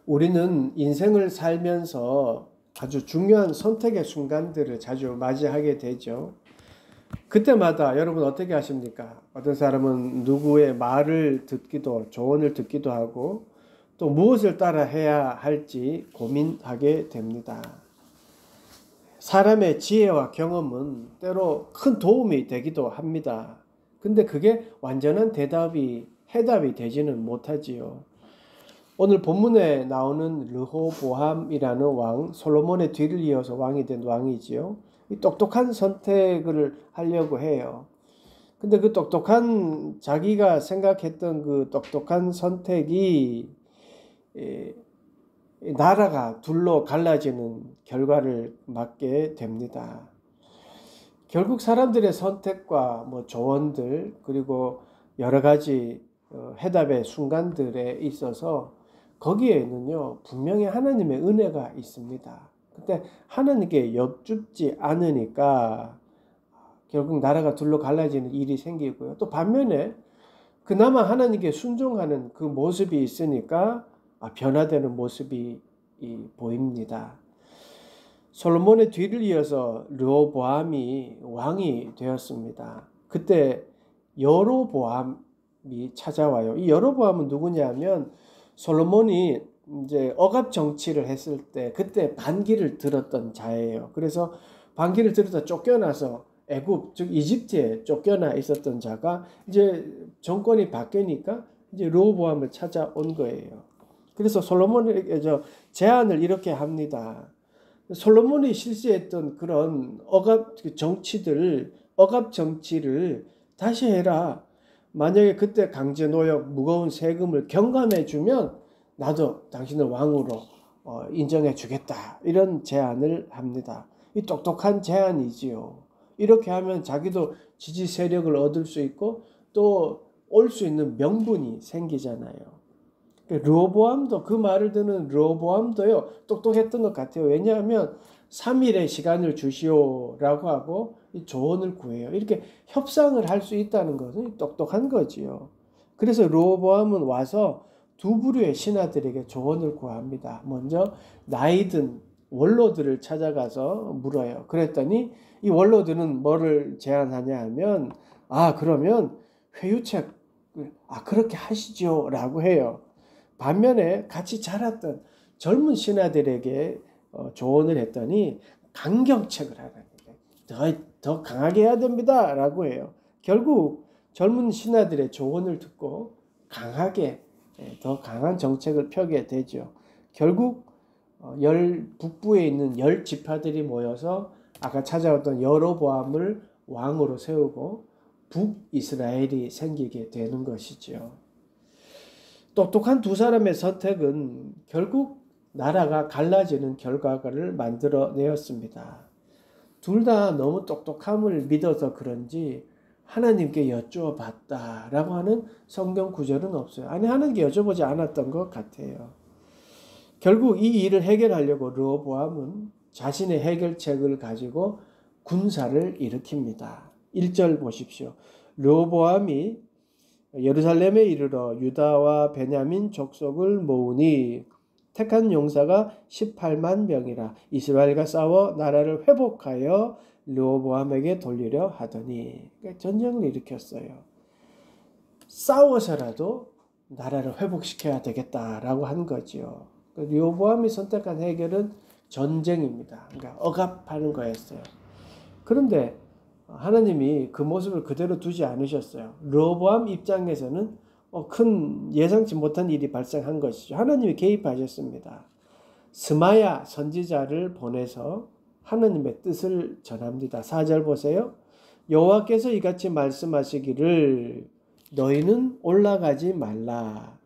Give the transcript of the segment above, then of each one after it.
우리는 인생을 살면서 아주 중요한 선택의 순간들을 자주 맞이하게 되죠. 그때마다 여러분 어떻게 하십니까? 어떤 사람은 누구의 말을 듣기도, 조언을 듣기도 하고 또 무엇을 따라 해야 할지 고민하게 됩니다. 사람의 지혜와 경험은 때로 큰 도움이 되기도 합니다. 근데 그게 완전한 해답이 되지는 못하지요. 오늘 본문에 나오는 르호보암이라는 왕, 솔로몬의 뒤를 이어서 왕이 된 왕이지요. 이 똑똑한 선택을 하려고 해요. 근데 그 자기가 생각했던 그 똑똑한 선택이 나라가 둘로 갈라지는 결과를 맞게 됩니다. 결국 사람들의 선택과 조언들 그리고 여러 가지 해답의 순간들에 있어서 거기에는요 분명히 하나님의 은혜가 있습니다. 근데 하나님께 엽죽지 않으니까 결국 나라가 둘로 갈라지는 일이 생기고요. 또 반면에 그나마 하나님께 순종하는 그 모습이 있으니까 변화되는 모습이 보입니다. 솔로몬의 뒤를 이어서 르호보암이 왕이 되었습니다. 그때 여로보암이 찾아와요. 이 여로보암은 누구냐면 솔로몬이 이제 억압 정치를 했을 때 그때 반기를 들었던 자예요. 그래서 반기를 들었다 쫓겨나서 애굽 즉 이집트에 쫓겨나 있었던 자가 이제 정권이 바뀌니까 이제 르호보암을 찾아온 거예요. 그래서 솔로몬에게 제안을 이렇게 합니다. 솔로몬이 실시했던 그런 억압 정치를 다시 해라. 만약에 그때 강제노역, 무거운 세금을 경감해주면 나도 당신을 왕으로 인정해 주겠다. 이런 제안을 합니다. 이 똑똑한 제안이지요. 이렇게 하면 자기도 지지 세력을 얻을 수 있고 또 올 수 있는 명분이 생기잖아요. 르호보암도 그 말을 듣는 르호보암도요 똑똑했던 것 같아요. 왜냐하면 3일의 시간을 주시오라고 하고 조언을 구해요. 이렇게 협상을 할 수 있다는 것은 똑똑한 거지요. 그래서 르호보암은 와서 두 부류의 신하들에게 조언을 구합니다. 먼저 나이 든 원로들을 찾아가서 물어요. 그랬더니 이 원로들은 뭐를 제안하냐 하면 그러면 회유책 그렇게 하시죠 라고 해요. 반면에 같이 자랐던 젊은 신하들에게 조언을 했더니 강경책을 하라니까 더 강하게 해야 됩니다 라고 해요. 결국 젊은 신하들의 조언을 듣고 더 강한 정책을 펴게 되죠. 결국 북부에 있는 10지파들이 모여서 아까 찾아왔던 여로보암을 왕으로 세우고 북이스라엘이 생기게 되는 것이죠. 똑똑한 두 사람의 선택은 결국 나라가 갈라지는 결과를 만들어내었습니다. 둘 다 너무 똑똑함을 믿어서 그런지 하나님께 여쭈어봤다라고 하는 성경 구절은 없어요. 아니 하나님께 여쭤보지 않았던 것 같아요. 결국 이 일을 해결하려고 르호보암은 자신의 해결책을 가지고 군사를 일으킵니다. 1절 보십시오. 르호보암이 예루살렘에 이르러 유다와 베냐민 족속을 모으니 택한 용사가 18만 명이라 이스라엘과 싸워 나라를 회복하여 르호보암에게 돌리려 하더니 전쟁을 일으켰어요. 싸워서라도 나라를 회복시켜야 되겠다라고 한 거죠. 르호보암이 선택한 해결은 전쟁입니다. 그러니까 억압하는 거였어요. 그런데 하나님이 그 모습을 그대로 두지 않으셨어요. 르호보암 입장에서는 큰 예상치 못한 일이 발생한 것이죠. 하나님이 개입하셨습니다. 스마야 선지자를 보내서 하나님의 뜻을 전합니다. 4절 보세요. 여호와께서 이같이 말씀하시기를 너희는 올라가지 말라.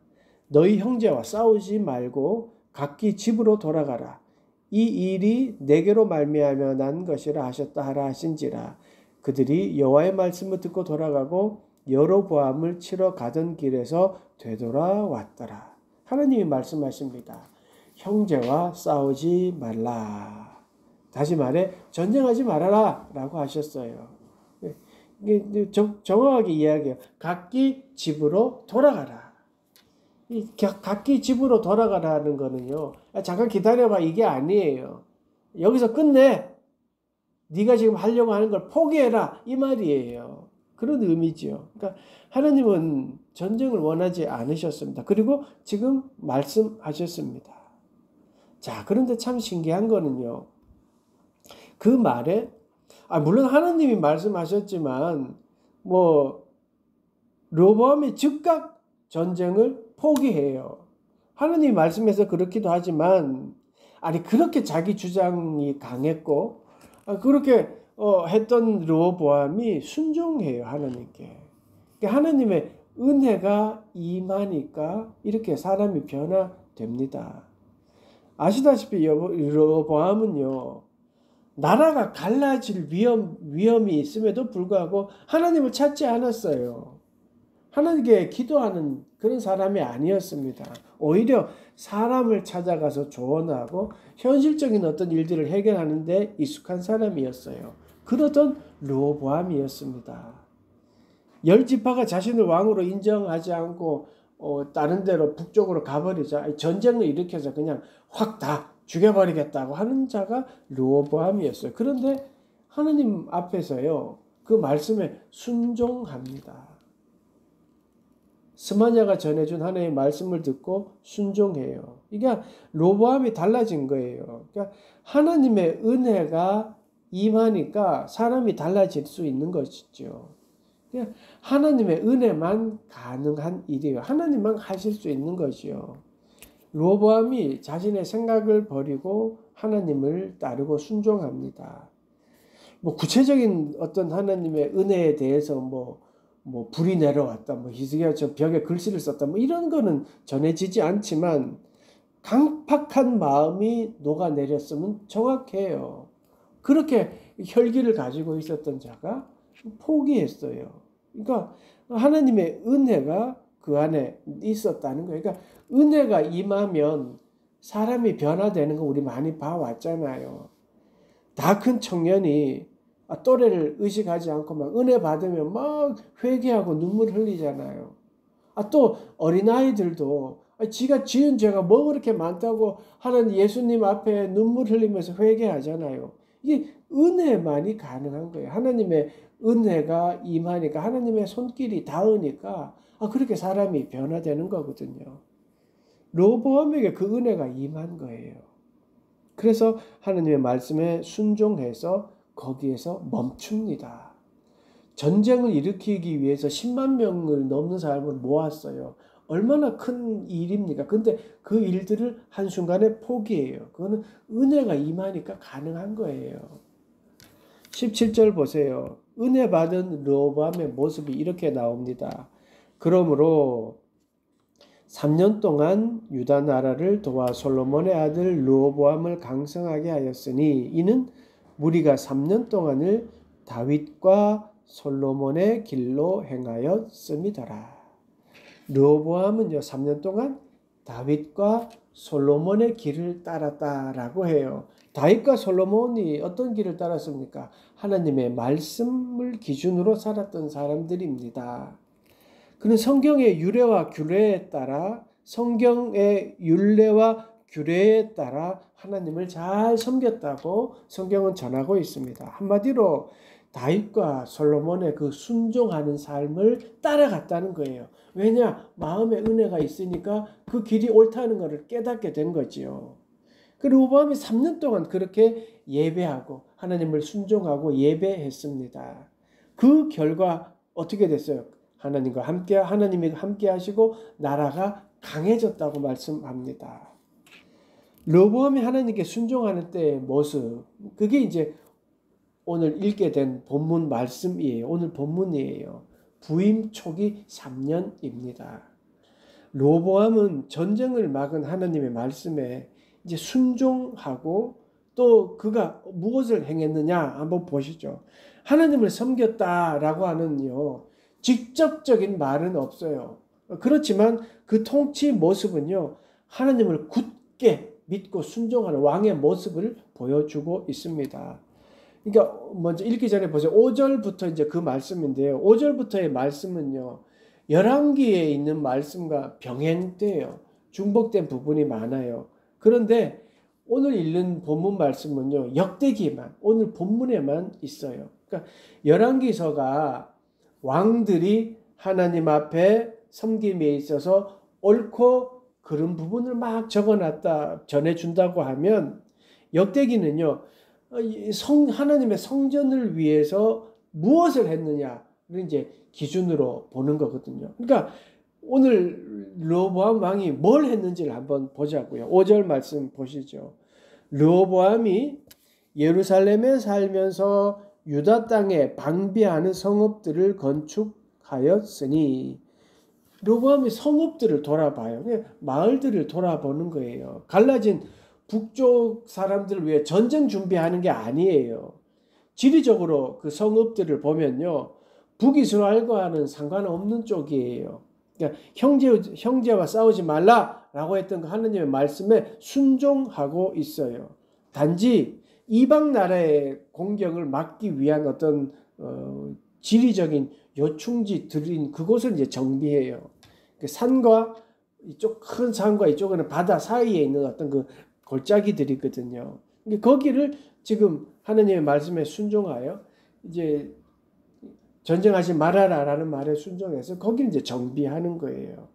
너희 형제와 싸우지 말고 각기 집으로 돌아가라. 이 일이 내게로 말미암아 난 것이라 하셨다 하라 하신지라. 그들이 여호와의 말씀을 듣고 돌아가고 여로보암을 치러 가던 길에서 되돌아왔더라. 하나님이 말씀하십니다. 형제와 싸우지 말라. 다시 말해 전쟁하지 말아라 라고 하셨어요. 이게 정확하게 이야기해요. 각기 집으로 돌아가라. 각기 집으로 돌아가라는 거는요. 잠깐 기다려봐 이게 아니에요. 여기서 끝내. 네가 지금 하려고 하는 걸 포기해라 이 말이에요. 그런 의미죠. 그러니까 하나님은 전쟁을 원하지 않으셨습니다. 그리고 지금 말씀하셨습니다. 자, 그런데 참 신기한 거는요. 그 말에 물론 하나님이 말씀하셨지만 르호보암이 즉각 전쟁을 포기해요. 하나님이 말씀해서 그렇기도 하지만 그렇게 자기 주장이 강했고 그렇게 했던 르호보암이 순종해요. 하나님께. 그러니까 하나님의 은혜가 임하니까 이렇게 사람이 변화됩니다. 아시다시피 르호보암은요. 나라가 갈라질 위험이 있음에도 불구하고 하나님을 찾지 않았어요. 하나님께 기도하는 그런 사람이 아니었습니다. 오히려 사람을 찾아가서 조언하고 현실적인 어떤 일들을 해결하는 데 익숙한 사람이었어요. 그러던 르호보암이었습니다. 10지파가 자신을 왕으로 인정하지 않고 다른 데로 북쪽으로 가버리자 전쟁을 일으켜서 그냥 확 다 죽여버리겠다고 하는 자가 르호보암이었어요. 그런데 하나님 앞에서요. 그 말씀에 순종합니다. 스마냐가 전해준 하나님의 말씀을 듣고 순종해요. 그러니까 르호보암이 달라진 거예요. 그러니까 하나님의 은혜가 임하니까 사람이 달라질 수 있는 것이죠. 그러니까 하나님의 은혜만 가능한 일이에요. 하나님만 하실 수 있는 것이요. 르호보암이 자신의 생각을 버리고 하나님을 따르고 순종합니다. 구체적인 어떤 하나님의 은혜에 대해서 불이 내려왔다, 히스기야 저 벽에 글씨를 썼다, 이런 거는 전해지지 않지만 강팍한 마음이 녹아내렸으면 정확해요. 그렇게 혈기를 가지고 있었던 자가 포기했어요. 그러니까 하나님의 은혜가 그 안에 있었다는 거예요. 그러니까 은혜가 임하면 사람이 변화되는 거 우리 많이 봐왔잖아요. 다 큰 청년이 또래를 의식하지 않고 막 은혜 받으면 막 회개하고 눈물 흘리잖아요. 또 어린아이들도 지가 지은 죄가 뭐 그렇게 많다고 하는 예수님 앞에 눈물 흘리면서 회개하잖아요. 이게 은혜만이 가능한 거예요. 하나님의 은혜가 임하니까 하나님의 손길이 닿으니까 그렇게 사람이 변화되는 거거든요. 르호보암에게 그 은혜가 임한 거예요. 그래서 하나님의 말씀에 순종해서 거기에서 멈춥니다. 전쟁을 일으키기 위해서 10만 명을 넘는 사람을 모았어요. 얼마나 큰 일입니까? 근데 그 일들을 한순간에 포기해요. 그거는 은혜가 임하니까 가능한 거예요. 17절 보세요. 은혜 받은 르호보암의 모습이 이렇게 나옵니다. 그러므로 3년 동안 유다 나라를 도와 솔로몬의 아들 르호보암을 강성하게 하였으니 이는 무리가 3년 동안을 다윗과 솔로몬의 길로 행하였음이더라. 르호보암은요 3년 동안 다윗과 솔로몬의 길을 따랐다라고 해요. 다윗과 솔로몬이 어떤 길을 따랐습니까? 하나님의 말씀을 기준으로 살았던 사람들입니다. 그는 성경의 율례와 규례에 따라 성경의 율례와 규례에 따라 하나님을 잘 섬겼다고 성경은 전하고 있습니다. 한마디로 다윗과 솔로몬의 그 순종하는 삶을 따라갔다는 거예요. 왜냐? 마음에 은혜가 있으니까 그 길이 옳다는 것을 깨닫게 된 거지요. 그리고 르호보암이 3년 동안 그렇게 예배하고 하나님을 순종하고 예배했습니다. 그 결과 어떻게 됐어요? 하나님이 함께 하시고 나라가 강해졌다고 말씀합니다. 르호보암이 하나님께 순종하는 때의 모습, 그게 이제 오늘 읽게 된 본문 말씀이에요. 오늘 본문이에요. 부임 초기 3년입니다. 르호보암은 전쟁을 막은 하나님의 말씀에 이제 순종하고 또 그가 무엇을 행했느냐 한번 보시죠. 하나님을 섬겼다라고 하는요. 직접적인 말은 없어요. 그렇지만 그 통치 모습은요. 하나님을 굳게 믿고 순종하는 왕의 모습을 보여주고 있습니다. 그러니까 먼저 읽기 전에 보세요. 5절부터 이제 그 말씀인데요. 5절부터의 말씀은요. 열왕기에 있는 말씀과 병행돼요. 중복된 부분이 많아요. 그런데 오늘 읽는 본문 말씀은요, 역대기만, 오늘 본문에만 있어요. 그러니까 열왕기서가 왕들이 하나님 앞에 섬김에 있어서 옳고 그런 부분을 막 적어놨다, 전해준다고 하면, 역대기는요, 하나님의 성전을 위해서 무엇을 했느냐를 이제 기준으로 보는 거거든요. 그러니까 오늘 르호보암 왕이 뭘 했는지를 한번 보자고요. 5절 말씀 보시죠. 르호보암이 예루살렘에 살면서 유다 땅에 방비하는 성읍들을 건축하였으니, 르호보암이 성읍들을 돌아봐요. 마을들을 돌아보는 거예요. 갈라진 북쪽 사람들을 위해 전쟁 준비하는 게 아니에요. 지리적으로 그 성읍들을 보면요, 북이스라엘과는 상관없는 쪽이에요. 그러니까 형제와 싸우지 말라라고 했던 그 하나님의 말씀에 순종하고 있어요. 단지 이방 나라의 공격을 막기 위한 어떤 지리적인 요충지들인 그곳을 이제 정비해요. 그 산과 이쪽 큰 산과 이쪽은 바다 사이에 있는 어떤 그 골짜기들이거든요. 거기를 지금 하나님의 말씀에 순종하여 이제 전쟁하지 말아라라는 말에 순종해서 거기를 이제 정비하는 거예요.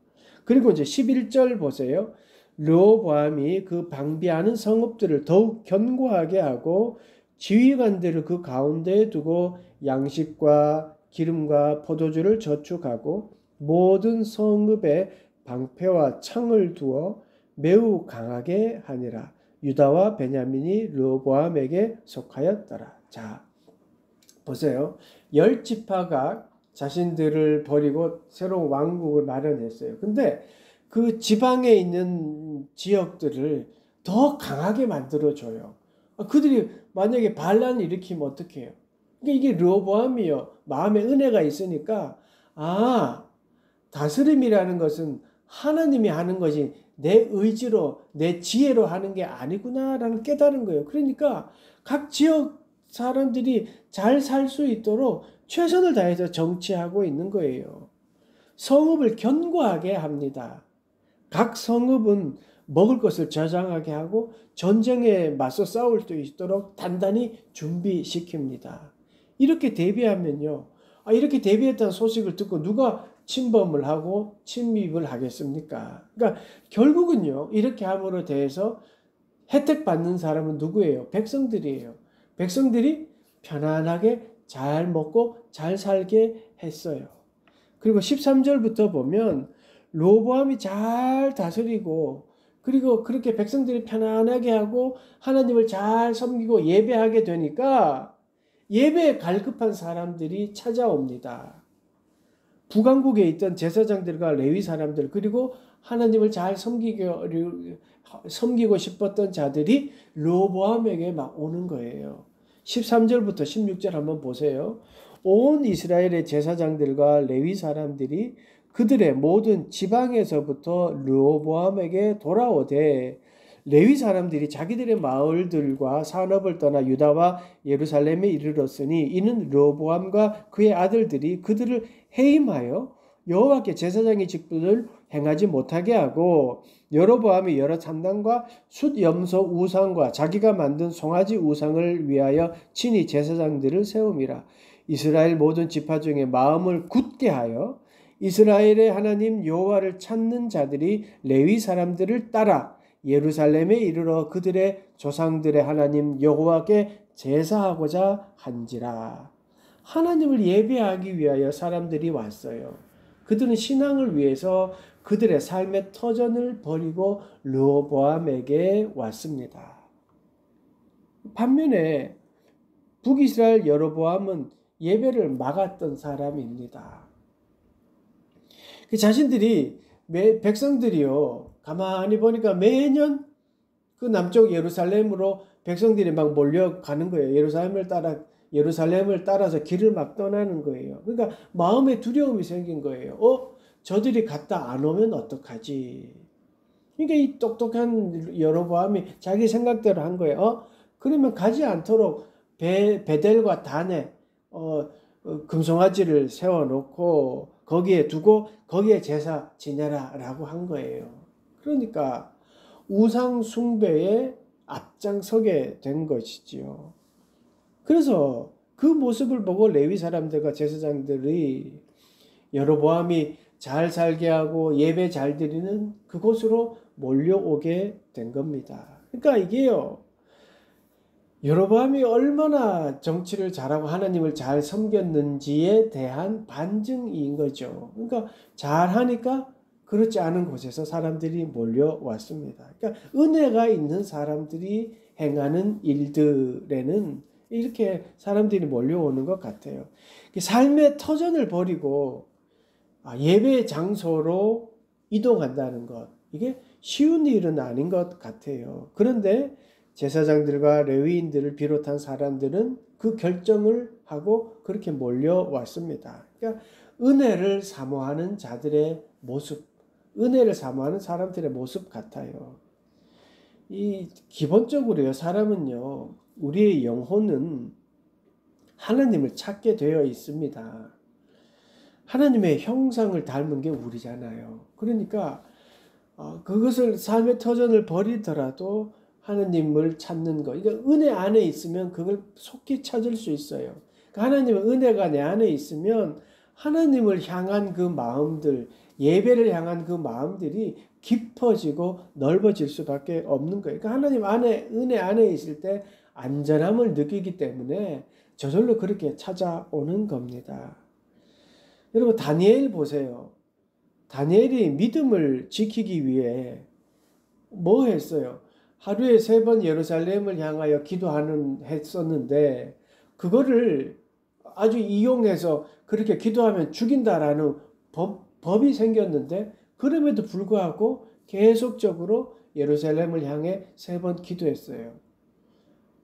그리고 이제 11절 보세요. 르호보암이 그 방비하는 성읍들을 더욱 견고하게 하고 지휘관들을 그 가운데에 두고 양식과 기름과 포도주를 저축하고 모든 성읍에 방패와 창을 두어 매우 강하게 하니라. 유다와 베냐민이 르호보암에게 속하였더라. 자, 보세요. 10지파가 자신들을 버리고 새로운 왕국을 마련했어요. 근데 그 지방에 있는 지역들을 더 강하게 만들어줘요. 그들이 만약에 반란을 일으키면 어떻게 해요? 그러니까 이게 르호보암이요. 마음에 은혜가 있으니까, 다스림이라는 것은 하나님이 하는 것이 내 의지로, 내 지혜로 하는 게 아니구나라는 깨달은 거예요. 그러니까 각 지역 사람들이 잘 살 수 있도록 최선을 다해서 정치하고 있는 거예요. 성읍을 견고하게 합니다. 각 성읍은 먹을 것을 저장하게 하고 전쟁에 맞서 싸울 수 있도록 단단히 준비시킵니다. 이렇게 대비하면요. 이렇게 대비했다는 소식을 듣고 누가 침범을 하고 침입을 하겠습니까? 그러니까 결국은요. 이렇게 함으로 대해서 혜택 받는 사람은 누구예요? 백성들이에요. 백성들이 편안하게 잘 먹고 잘 살게 했어요. 그리고 13절부터 보면 르호보암이 잘 다스리고 그리고 그렇게 백성들이 편안하게 하고 하나님을 잘 섬기고 예배하게 되니까 예배에 갈급한 사람들이 찾아옵니다. 북왕국에 있던 제사장들과 레위 사람들 그리고 하나님을 잘 섬기고 싶었던 자들이 르호보암에게 막 오는 거예요. 13절부터 16절 한번 보세요. 온 이스라엘의 제사장들과 레위 사람들이 그들의 모든 지방에서부터 르호보암에게 돌아오되 레위 사람들이 자기들의 마을들과 산업을 떠나 유다와 예루살렘에 이르렀으니 이는 르호보암과 그의 아들들이 그들을 해임하여 여호와께 제사장의 직분을 행하지 못하게 하고 여로보암이 여러 산당과 숫염소 우상과 자기가 만든 송아지 우상을 위하여 친히 제사장들을 세움이라. 이스라엘 모든 지파 중에 마음을 굳게 하여 이스라엘의 하나님 여호와를 찾는 자들이 레위 사람들을 따라 예루살렘에 이르러 그들의 조상들의 하나님 여호와께 제사하고자 한지라. 하나님을 예배하기 위하여 사람들이 왔어요. 그들은 신앙을 위해서 그들의 삶의 터전을 버리고 르호보암에게 왔습니다. 반면에 북이스라엘 여로보암은 예배를 막았던 사람입니다. 자신들이 백성들이요 가만히 보니까 매년 그 남쪽 예루살렘으로 백성들이 막 몰려가는 거예요. 예루살렘을 따라서 길을 막 떠나는 거예요. 그러니까 마음에 두려움이 생긴 거예요. 저들이 갔다 안 오면 어떡하지? 그러니까 이 똑똑한 여로보암이 자기 생각대로 한 거예요. 그러면 가지 않도록 베델과 단에 금송아지를 세워놓고 거기에 두고 거기에 제사 지내라 라고 한 거예요. 그러니까 우상 숭배에 앞장서게 된 것이지요. 그래서 그 모습을 보고 레위 사람들과 제사장들이 여로보암이 잘 살게 하고 예배 잘 드리는 그곳으로 몰려오게 된 겁니다. 그러니까 이게요, 여로보암이 얼마나 정치를 잘하고 하나님을 잘 섬겼는지에 대한 반증인 거죠. 그러니까 잘하니까 그렇지 않은 곳에서 사람들이 몰려왔습니다. 그러니까 은혜가 있는 사람들이 행하는 일들에는 이렇게 사람들이 몰려오는 것 같아요. 삶의 터전을 버리고 예배 장소로 이동한다는 것, 이게 쉬운 일은 아닌 것 같아요. 그런데 제사장들과 레위인들을 비롯한 사람들은 그 결정을 하고 그렇게 몰려왔습니다. 그러니까 은혜를 사모하는 자들의 모습, 은혜를 사모하는 사람들의 모습 같아요. 이 기본적으로요, 사람은요, 우리의 영혼은 하나님을 찾게 되어 있습니다. 하나님의 형상을 닮은 게 우리잖아요. 그러니까 그것을 삶의 터전을 버리더라도 하나님을 찾는 것. 그러니까 은혜 안에 있으면 그걸 속히 찾을 수 있어요. 그러니까 하나님의 은혜가 내 안에 있으면 하나님을 향한 그 마음들, 예배를 향한 그 마음들이 깊어지고 넓어질 수밖에 없는 거예요. 그러니까 하나님 안에, 은혜 안에 있을 때 안전함을 느끼기 때문에 저절로 그렇게 찾아오는 겁니다. 여러분, 다니엘 보세요. 다니엘이 믿음을 지키기 위해 뭐 했어요? 하루에 3번 예루살렘을 향하여 했었는데, 그거를 아주 이용해서 그렇게 기도하면 죽인다라는 법이 생겼는데, 그럼에도 불구하고 계속적으로 예루살렘을 향해 3번 기도했어요.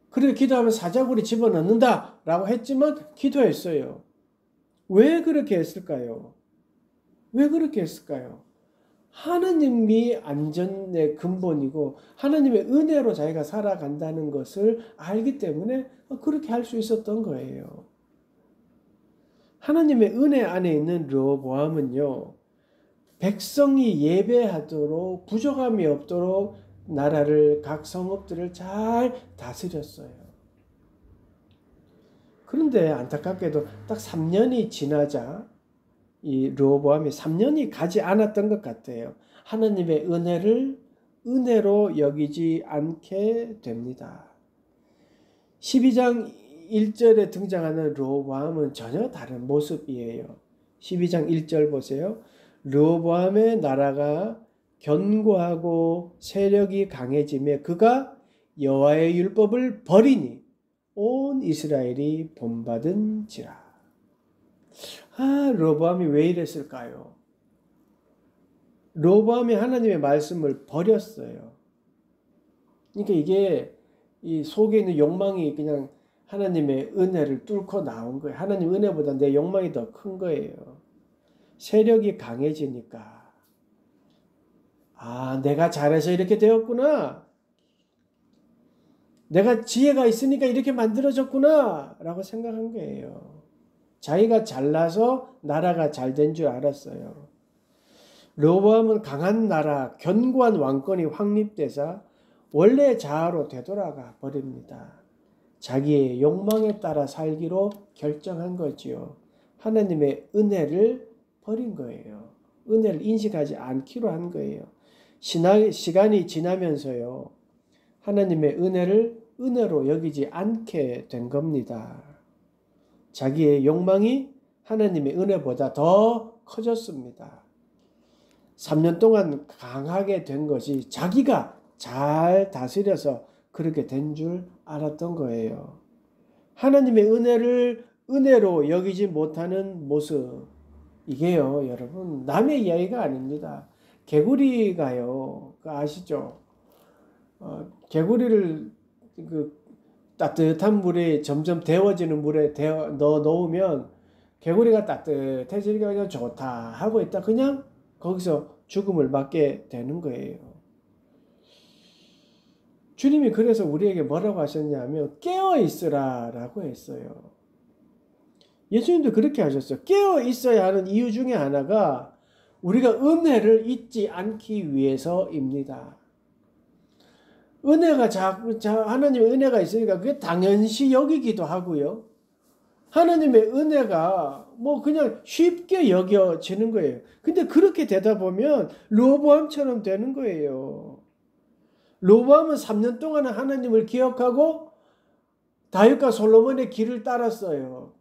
그렇게 기도하면 사자굴이 집어넣는다 라고 했지만 기도했어요. 왜 그렇게 했을까요? 왜 그렇게 했을까요? 하나님이 안전의 근본이고 하나님의 은혜로 자기가 살아간다는 것을 알기 때문에 그렇게 할 수 있었던 거예요. 하나님의 은혜 안에 있는 르호보암은요, 백성이 예배하도록 부족함이 없도록 나라를, 각 성읍들을 잘 다스렸어요. 그런데 안타깝게도 딱 3년이 지나자 이 르호보암이 3년이 가지 않았던 것 같아요. 하나님의 은혜를 은혜로 여기지 않게 됩니다. 12장 1절에 등장하는 르호보암은 전혀 다른 모습이에요. 12장 1절 보세요. 르호보암의 나라가 견고하고 세력이 강해지며 그가 여호와의 율법을 버리니 온 이스라엘이 본받은지라. 르호보암이 왜 이랬을까요? 르호보암이 하나님의 말씀을 버렸어요. 그러니까 이게 이 속에 있는 욕망이 그냥 하나님의 은혜를 뚫고 나온 거예요. 하나님 은혜보다 내 욕망이 더 큰 거예요. 세력이 강해지니까 내가 잘해서 이렇게 되었구나. 내가 지혜가 있으니까 이렇게 만들어졌구나 라고 생각한 거예요. 자기가 잘나서 나라가 잘 된 줄 알았어요. 르호보암은 강한 나라, 견고한 왕권이 확립되자 원래 자아로 되돌아가 버립니다. 자기의 욕망에 따라 살기로 결정한 거지요. 하나님의 은혜를 버린 거예요. 은혜를 인식하지 않기로 한 거예요. 시간이 지나면서요, 하나님의 은혜를 은혜로 여기지 않게 된 겁니다. 자기의 욕망이 하나님의 은혜보다 더 커졌습니다. 3년 동안 강하게 된 것이 자기가 잘 다스려서 그렇게 된 줄 알았던 거예요. 하나님의 은혜를 은혜로 여기지 못하는 모습, 이게요, 여러분, 남의 이야기가 아닙니다. 개구리가요, 아시죠? 개구리를 따뜻한 물에 점점 데워지는 물에 넣어 놓으면 개구리가 따뜻해지니까 그냥 좋다 하고 있다 그냥 거기서 죽음을 맞게 되는 거예요. 주님이 그래서 우리에게 뭐라고 하셨냐면 깨어 있으라 라고 했어요. 예수님도 그렇게 하셨어요. 깨어 있어야 하는 이유 중에 하나가 우리가 은혜를 잊지 않기 위해서입니다. 은혜가 하나님의 은혜가 있으니까 그게 당연시 여기기도 하고요. 하나님의 은혜가 뭐 그냥 쉽게 여겨지는 거예요. 근데 그렇게 되다 보면 르호보암처럼 되는 거예요. 르호보암은 3년 동안은 하나님을 기억하고 다윗과 솔로몬의 길을 따랐어요.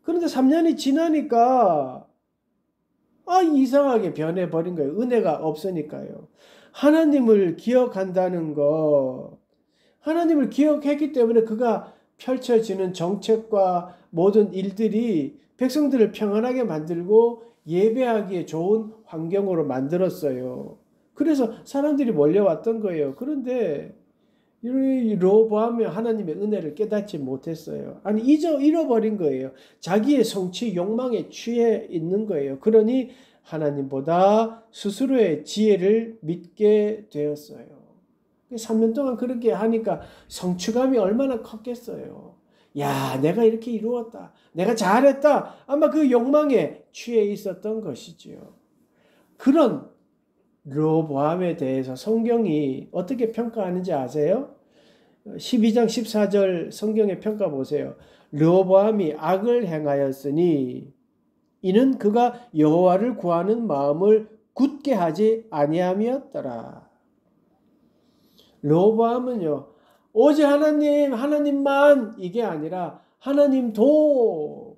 그런데 3년이 지나니까 이상하게 변해버린 거예요. 은혜가 없으니까요. 하나님을 기억한다는 거, 하나님을 기억했기 때문에 그가 펼쳐지는 정책과 모든 일들이 백성들을 평안하게 만들고 예배하기에 좋은 환경으로 만들었어요. 그래서 사람들이 몰려왔던 거예요. 그런데 르호보암이 하나님의 은혜를 깨닫지 못했어요. 아니 잃어버린 거예요. 자기의 성취 욕망에 취해 있는 거예요. 그러니 하나님보다 스스로의 지혜를 믿게 되었어요. 3년 동안 그렇게 하니까 성취감이 얼마나 컸겠어요. 야, 내가 이렇게 이루었다. 내가 잘했다. 아마 그 욕망에 취해 있었던 것이지요. 그런 르호보암에 대해서 성경이 어떻게 평가하는지 아세요? 12장 14절 성경의 평가 보세요. 르호보암이 악을 행하였으니 이는 그가 여호와를 구하는 마음을 굳게 하지 아니함이었더라. 르호보암은요, 오직 하나님만 이게 아니라 하나님도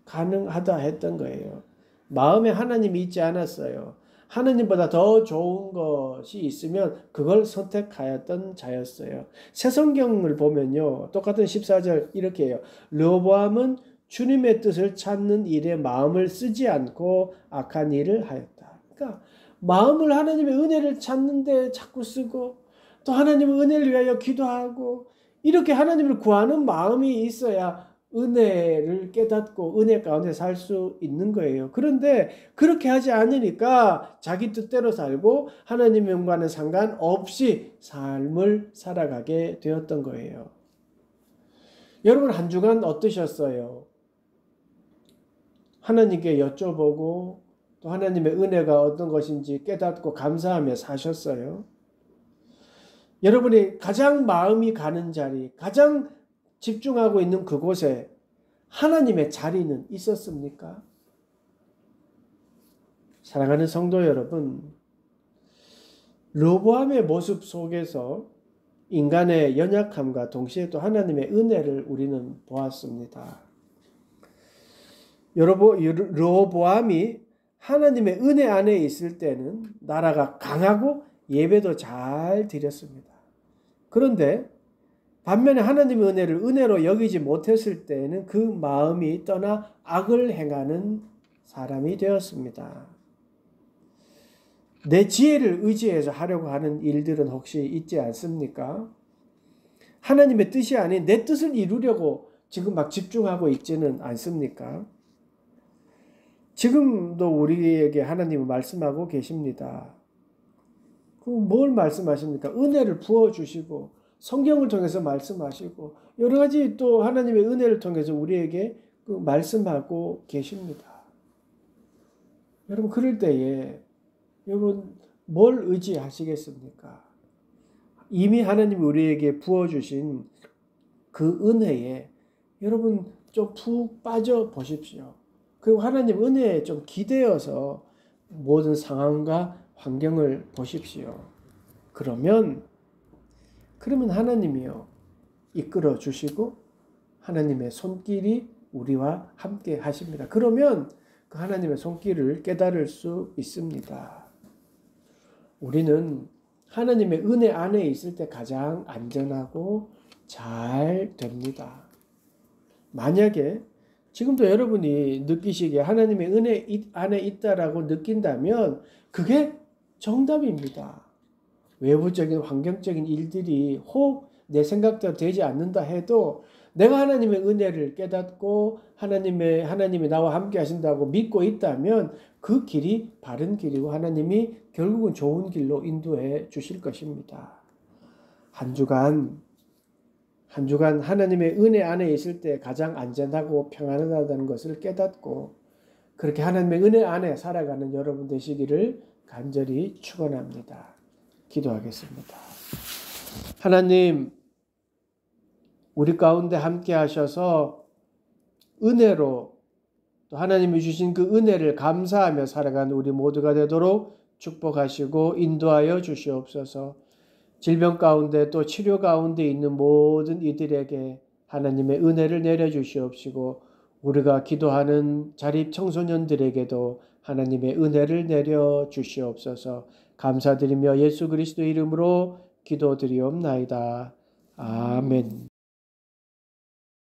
가능하다 했던 거예요. 마음에 하나님이 있지 않았어요. 하나님보다 더 좋은 것이 있으면 그걸 선택하였던 자였어요. 새 성경을 보면요, 똑같은 14절 이렇게 해요. 르호보암은 주님의 뜻을 찾는 일에 마음을 쓰지 않고 악한 일을 하였다. 그러니까 마음을 하나님의 은혜를 찾는데 자꾸 쓰고 또 하나님의 은혜를 위하여 기도하고 이렇게 하나님을 구하는 마음이 있어야 은혜를 깨닫고 은혜 가운데 살 수 있는 거예요. 그런데 그렇게 하지 않으니까 자기 뜻대로 살고 하나님과는 상관없이 삶을 살아가게 되었던 거예요. 여러분 한 주간 어떠셨어요? 하나님께 여쭤보고 또 하나님의 은혜가 어떤 것인지 깨닫고 감사하며 사셨어요? 여러분이 가장 마음이 가는 자리, 가장 집중하고 있는 그곳에 하나님의 자리는 있었습니까? 사랑하는 성도 여러분, 르호보암의 모습 속에서 인간의 연약함과 동시에 또 하나님의 은혜를 우리는 보았습니다. 르호보암이 하나님의 은혜 안에 있을 때는 나라가 강하고 예배도 잘 드렸습니다. 그런데 반면에 하나님의 은혜를 은혜로 여기지 못했을 때에는 그 마음이 떠나 악을 행하는 사람이 되었습니다. 내 지혜를 의지해서 하려고 하는 일들은 혹시 있지 않습니까? 하나님의 뜻이 아닌 내 뜻을 이루려고 지금 막 집중하고 있지는 않습니까? 지금도 우리에게 하나님은 말씀하고 계십니다. 뭘 말씀하십니까? 은혜를 부어주시고 성경을 통해서 말씀하시고 여러 가지 또 하나님의 은혜를 통해서 우리에게 말씀하고 계십니다. 여러분 그럴 때에 여러분 뭘 의지하시겠습니까? 이미 하나님이 우리에게 부어주신 그 은혜에 여러분 좀 푹 빠져 보십시오. 그리고 하나님 은혜에 좀 기대어서 모든 상황과 환경을 보십시오. 그러면 하나님이요 이끌어 주시고 하나님의 손길이 우리와 함께 하십니다. 그러면 그 하나님의 손길을 깨달을 수 있습니다. 우리는 하나님의 은혜 안에 있을 때 가장 안전하고 잘 됩니다. 만약에 지금도 여러분이 느끼시기에 하나님의 은혜 안에 있다라고 느낀다면 그게 정답입니다. 외부적인 환경적인 일들이 혹 내 생각대로 되지 않는다 해도 내가 하나님의 은혜를 깨닫고 하나님이 나와 함께 하신다고 믿고 있다면 그 길이 바른 길이고 하나님이 결국은 좋은 길로 인도해 주실 것입니다. 한 주간 한 주간 하나님의 은혜 안에 있을 때 가장 안전하고 평안하다는 것을 깨닫고 그렇게 하나님의 은혜 안에 살아가는 여러분 되시기를 간절히 축원합니다. 기도하겠습니다. 하나님, 우리 가운데 함께 하셔서 은혜로 또 하나님이 주신 그 은혜를 감사하며 살아가는 우리 모두가 되도록 축복하시고 인도하여 주시옵소서. 질병 가운데 또 치료 가운데 있는 모든 이들에게 하나님의 은혜를 내려주시옵시고 우리가 기도하는 자립 청소년들에게도 하나님의 은혜를 내려주시옵소서. 감사드리며 예수 그리스도 이름으로 기도드리옵나이다. 아멘.